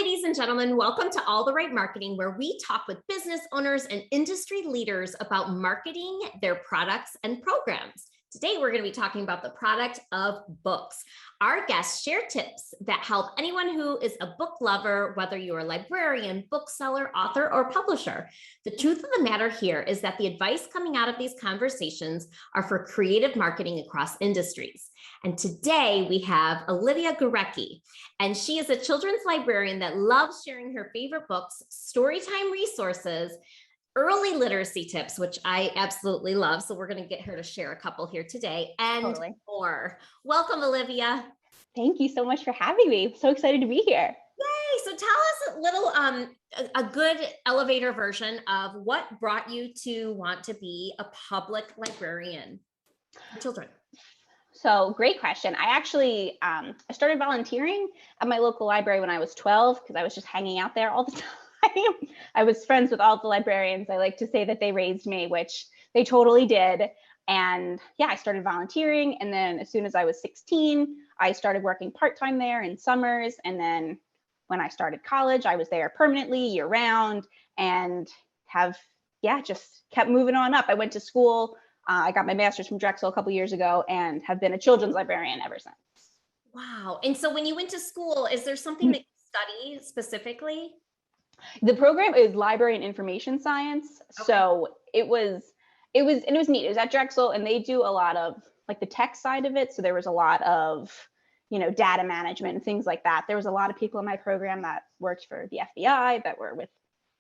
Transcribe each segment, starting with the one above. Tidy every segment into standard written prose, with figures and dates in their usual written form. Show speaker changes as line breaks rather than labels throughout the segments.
ladies and gentlemen. Welcome to All the Right Marketing, where we talk with business owners and industry leaders about marketing their products and programs. Today, we're going to be talking about the product of books. Our guests share tips that help anyone who is a book lover, whether you're a librarian, bookseller, author, or publisher. The truth of the matter here is that the advice coming out of these conversations are for creative marketing across industries. And today we have Olivia Goreche, and she is a children's librarian that loves sharing her favorite books, storytime resources, early literacy tips, which I absolutely love. So we're going to get her to share a couple here today and more. Welcome, Olivia.
Thank you so much for having me. I'm so excited to be here.
Yay. So tell us a little, a good elevator version of what brought you to want to be a public librarian for children.
So great question. I actually, I started volunteering at my local library when I was 12 because I was just hanging out there all the time. I was friends with all the librarians. I like to say that they raised me, which they totally did. And yeah, I started volunteering. And then as soon as I was 16, I started working part-time there in summers. And then when I started college, I was there permanently year round and just kept moving on up. I went to school. I got my master's from Drexel a couple years ago and have been a children's librarian ever since.
Wow. And so when you went to school, is there something that you study specifically?
The program is library and information science. Okay. So it was neat. It was at Drexel and they do a lot of like the tech side of it. So there was a lot of, data management and things like that. There was a lot of people in my program that worked for the FBI, that were with,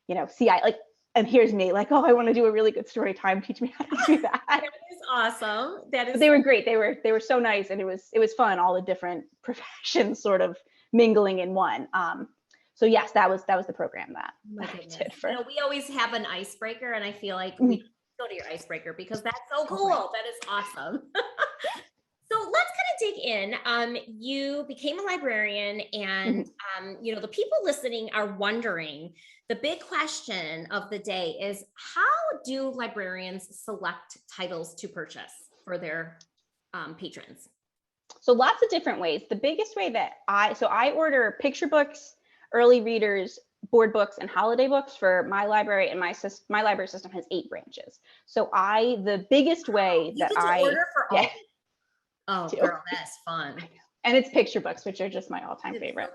CI, and here's me like, oh, I want to do a really good story time. Teach me how to do that.
That is awesome.
They were great. They were so nice. And it was fun. All the different professions sort of mingling in one. So yes, that was the program that I did for.
We always have an icebreaker, and I feel like we go to your icebreaker because that's so cool. That is awesome. So let's kind of dig in. You became a librarian, and the people listening are wondering. The big question of the day is, how do librarians select titles to purchase for their patrons?
So lots of different ways. The biggest way that I order picture books, early readers, board books, and holiday books for my library, and my library system has 8 branches. So the biggest way
that I order for all. Oh, girl, that's fun.
And it's picture books, which are just my all-time favorite.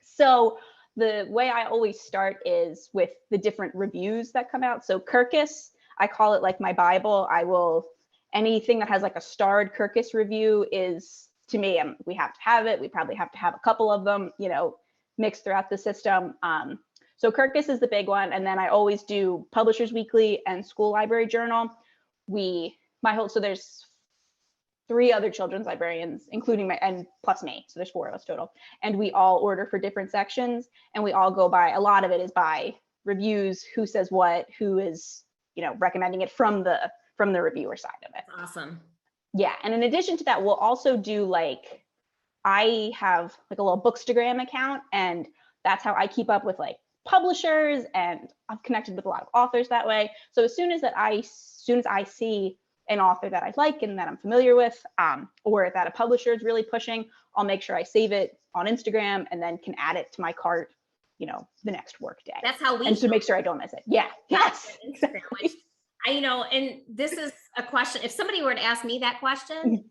So the way I always start is with the different reviews that come out. So Kirkus, I call it like my Bible. Anything that has like a starred Kirkus review is, to me, we have to have it. We probably have to have a couple of them, mixed throughout the system. So Kirkus is the big one. And then I always do Publishers Weekly and School Library Journal. So there's 3 other children's librarians, including and plus me. So there's 4 of us total. And we all order for different sections, and we all go by, a lot of it is by reviews, who says what, who is, recommending it from the reviewer side of it.
That's awesome.
Yeah. And in addition to that, we'll also do I have like a little Bookstagram account, and that's how I keep up with like publishers, and I'm connected with a lot of authors that way. So as soon as I see an author that I like and that I'm familiar with, or that a publisher is really pushing, I'll make sure I save it on Instagram and then can add it to my cart, the next work day.
That's how we
to make sure I don't miss it. Yeah. Yes.
Exactly. And this is a question. If somebody were to ask me that question,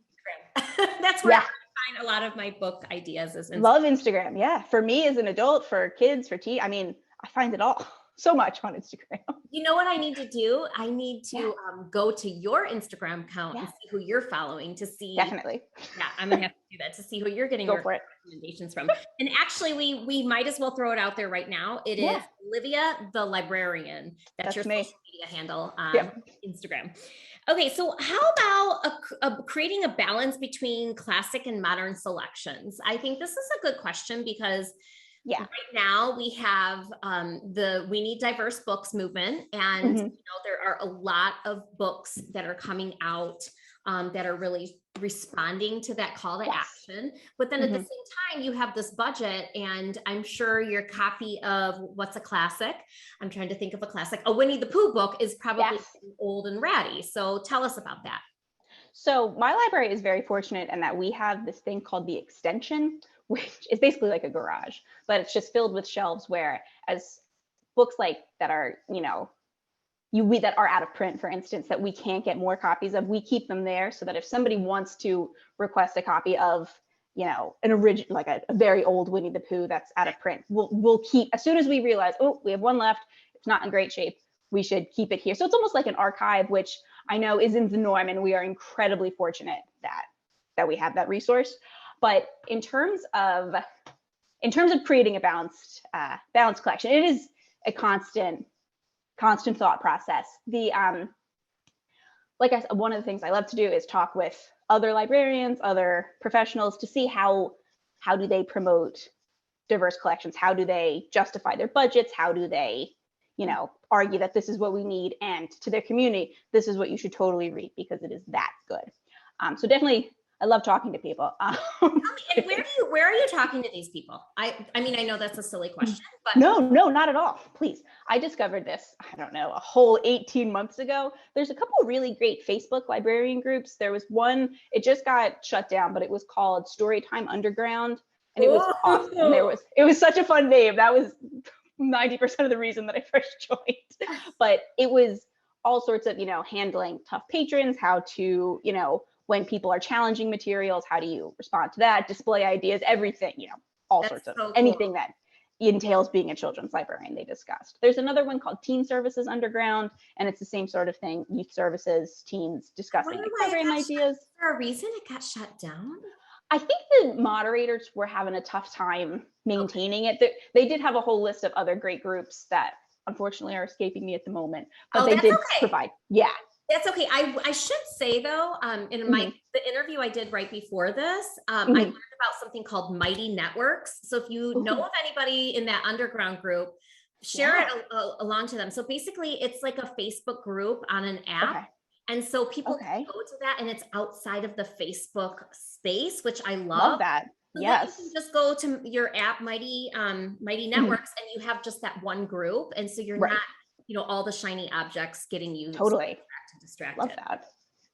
that's where I find a lot of my book ideas.
Love Instagram. Yeah. For me as an adult, for kids, for teen, I find it all so much on Instagram.
You know what I need to do? I need to go to your Instagram account and see who you're following to see.
Definitely.
Yeah, I'm going to have to do that to see who you're getting your recommendations from. And actually, we might as well throw it out there right now. It is Olivia the Librarian. That's your social media handle on Instagram. Okay, so how about creating a balance between classic and modern selections? I think this is a good question because right now we have we need diverse books movement, and there are a lot of books that are coming out that are really responding to that call to action. But then at the same time, you have this budget, and I'm sure your copy of what's a classic, I'm trying to think of a classic, a Winnie the Pooh book is probably old and ratty. So tell us about that.
So my library is very fortunate in that we have this thing called the extension, which is basically like a garage, but it's just filled with shelves where as books like that are, that are out of print, for instance, that we can't get more copies of, we keep them there so that if somebody wants to request a copy of, an original, like a very old Winnie the Pooh that's out of print, we'll keep, as soon as we realize, oh, we have one left, it's not in great shape, we should keep it here. So it's almost like an archive, which I know isn't the norm, and we are incredibly fortunate that we have that resource. But in terms of creating a balanced collection, it is a constant thought process. Like I said, one of the things I love to do is talk with other librarians, other professionals, to see how do they promote diverse collections? How do they justify their budgets? How do they, argue that this is what we need, and to their community, this is what you should totally read because it is that good. So definitely, I love talking to people.
And where are you talking to these people? I mean, I know that's a silly question, but
no, not at all. Please. I discovered this, I don't know, a whole 18 months ago. There's a couple of really great Facebook librarian groups. There was one, it just got shut down, but it was called Storytime Underground, and it was awesome. It was such a fun name. That was 90% of the reason that I first joined. But it was all sorts of, handling tough patrons, how to, when people are challenging materials, how do you respond to that, display ideas, everything, all sorts of anything that entails being a children's librarian, they discussed. There's another one called Teen Services Underground, and it's the same sort of thing, youth services, teens discussing program ideas.
Is there a reason it got shut down?
I think the moderators were having a tough time maintaining it. They did have a whole list of other great groups that unfortunately are escaping me at the moment, but they did provide. Yeah.
That's okay. I should say though, in the interview I did right before this, I learned about something called Mighty Networks. So if you know of anybody in that underground group, share it along to them. So basically it's like a Facebook group on an app. Okay. And so people can go to that, and it's outside of the Facebook space, which I love.
That.
So
yes.
You can just go to your app, Mighty Networks, and you have just that one group. And so you're not, all the shiny objects getting you distracted.
Love that.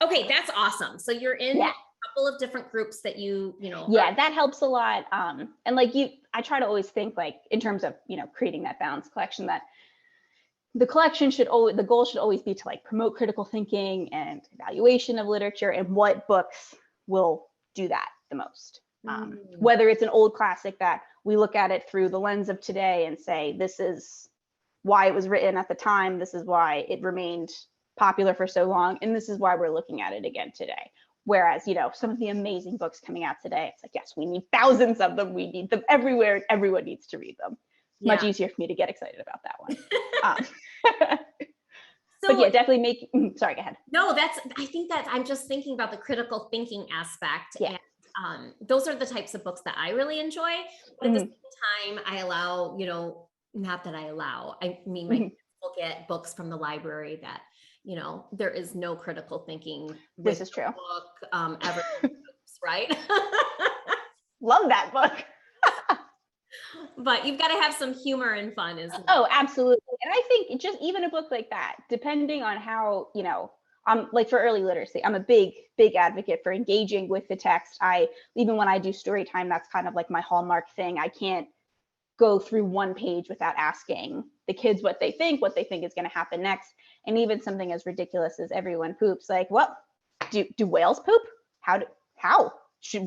Okay, that's awesome. So you're in a couple of different groups that
that helps a lot. And like I try to always think like in terms of, creating that balanced collection, that the collection the goal should always be to like promote critical thinking and evaluation of literature, and what books will do that the most. Whether it's an old classic that we look at it through the lens of today and say, this is why it was written at the time, this is why it remained popular for so long, and this is why we're looking at it again today. Whereas, some of the amazing books coming out today, it's like, yes, we need thousands of them. We need them everywhere. Everyone needs to read them. Much easier for me to get excited about that one. But yeah, definitely sorry, go ahead.
No, I think that I'm just thinking about the critical thinking aspect. Yeah. And those are the types of books that I really enjoy. But at the same time, I allow, not that I allow, I mean, my kids will get books from the library that, there is no critical thinking.
This is true.
Book, right?
Love that book.
But you've got to have some humor and fun as well.
Oh, absolutely. And I think just even a book like that, depending on how, like for early literacy, I'm a big advocate for engaging with the text. Even when I do story time, that's kind of like my hallmark thing. I can't go through one page without asking the kids what they think is going to happen next. And even something as ridiculous as everyone poops, like, well, do whales poop? How?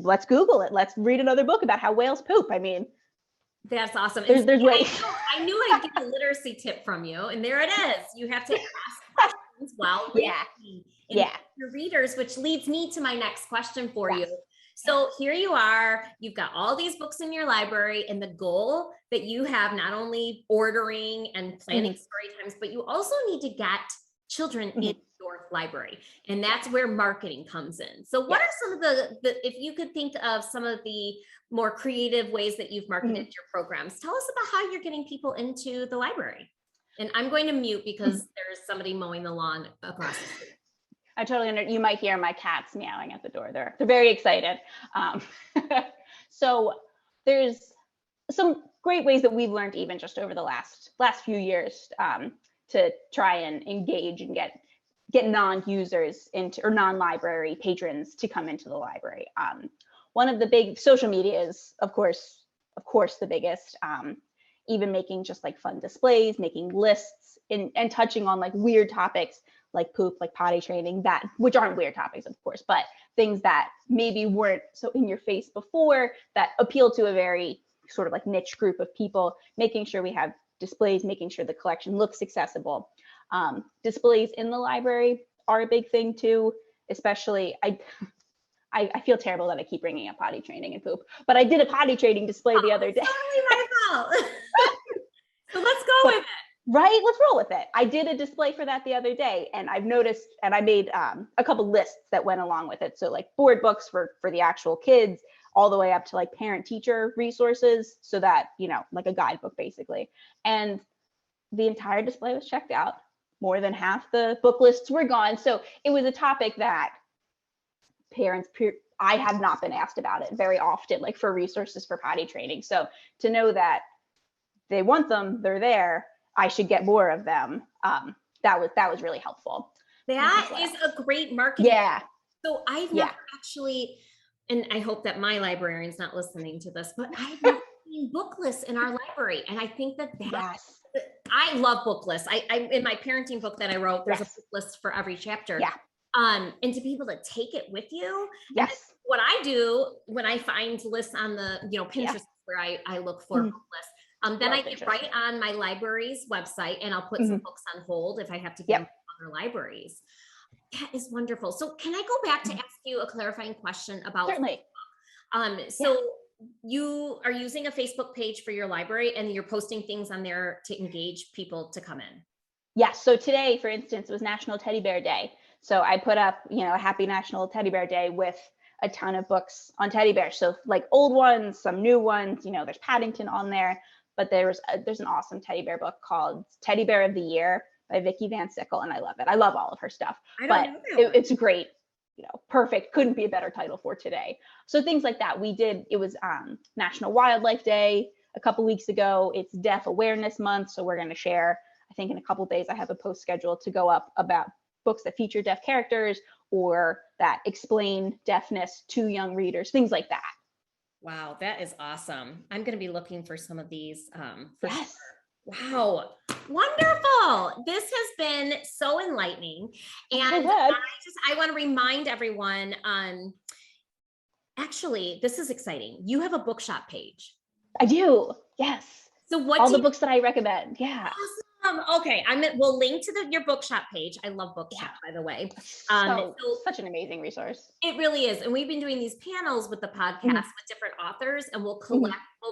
Let's Google it. Let's read another book about how whales poop. I mean,
that's awesome.
There's ways.
I knew I'd get a literacy tip from you, and there it is. You have to ask questions while reading. Your readers, which leads me to my next question for you. So here you are, you've got all these books in your library, and the goal that you have, not only ordering and planning story times, but you also need to get children in your library. And that's where marketing comes in. So what are some of the, if you could think of some of the more creative ways that you've marketed your programs, tell us about how you're getting people into the library. And I'm going to mute because there's somebody mowing the lawn across the street.
I totally you might hear my cats meowing at the door. They're very excited. So there's some great ways that we've learned even just over the last few years to try and engage and get get non-users into, or non-library patrons to come into the library. One of the big social media is, of course, the biggest. Even making just like fun displays, making lists, and touching on like weird topics like poop, like potty training, that, which aren't weird topics, of course, but things that maybe weren't so in your face before, that appeal to a very sort of like niche group of people, making sure we have displays, making sure the collection looks accessible. Displays in the library are a big thing too, especially I feel terrible that I keep bringing up potty training and poop, but I did a potty training display the other day.
Totally my fault. So let's go with it.
Right, let's roll with it. I did a display for that the other day, and I've noticed, and I made a couple lists that went along with it. So like board books for the actual kids, all the way up to like parent-teacher resources, so that, you know, like a guidebook basically. And the entire display was checked out. More than half the book lists were gone. So it was a topic that I have not been asked about it very often, like for resources for potty training. So to know that they want them, they're there, I should get more of them. That was really helpful.
That is a great marketing.
Yeah.
So I've never actually, and I hope that my librarian's not listening to this, but I've never seen book lists in our library. And I think that I love book lists. I in my parenting book that I wrote, there's a book list for every chapter.
Yeah.
And to be able to take it with you.
Yes.
What I do when I find lists on the, Pinterest where I look for book lists. Then I get right on my library's website, and I'll put some books on hold if I have to get other libraries. That is wonderful. So can I go back to ask you a clarifying question about
Certainly.
So you are using a Facebook page for your library, and you're posting things on there to engage people to come in.
Yes. So today, for instance, was National Teddy Bear Day. So I put up, a happy National Teddy Bear Day with a ton of books on teddy bears. So like old ones, some new ones, there's Paddington on there. But there's an awesome teddy bear book called Teddy Bear of the Year by Vicki Van Sickle, and I love it. I love all of her stuff. It's great, perfect. Couldn't be a better title for today. So things like that. It was National Wildlife Day a couple weeks ago. It's Deaf Awareness Month, so we're going to share, I think in a couple days, I have a post scheduled to go up about books that feature deaf characters or that explain deafness to young readers, things like that.
Wow, that is awesome. I'm going to be looking for some of these.
Yes.
Sure. Wow. Wonderful. This has been so enlightening. And I want to remind everyone, actually, this is exciting. You have a bookshop page.
I do. Yes.
So
all the books that I recommend. Yeah.
Awesome. Okay. We'll link to your bookshop page. I love bookshop, by the way.
So such an amazing resource.
It really is. And we've been doing these panels with the podcast with different authors, and we'll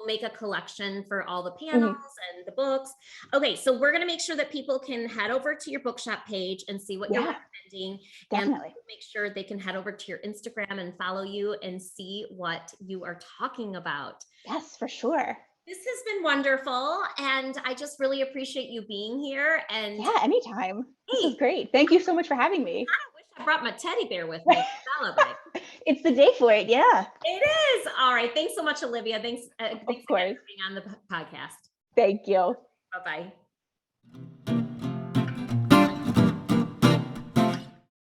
make a collection for all the panels and the books. Okay. So we're going to make sure that people can head over to your bookshop page and see what you're recommending.
Definitely.
And make sure they can head over to your Instagram and follow you and see what you are talking about.
Yes, for sure.
This has been wonderful, and I just really appreciate you being here. And
anytime. This is great. Thank you so much for having me.
I wish I brought my teddy bear with me to celebrate.
It's the day for it. Yeah.
It is. All right. Thanks so much, Olivia. Thanks for being on the podcast.
Thank you.
Bye-bye.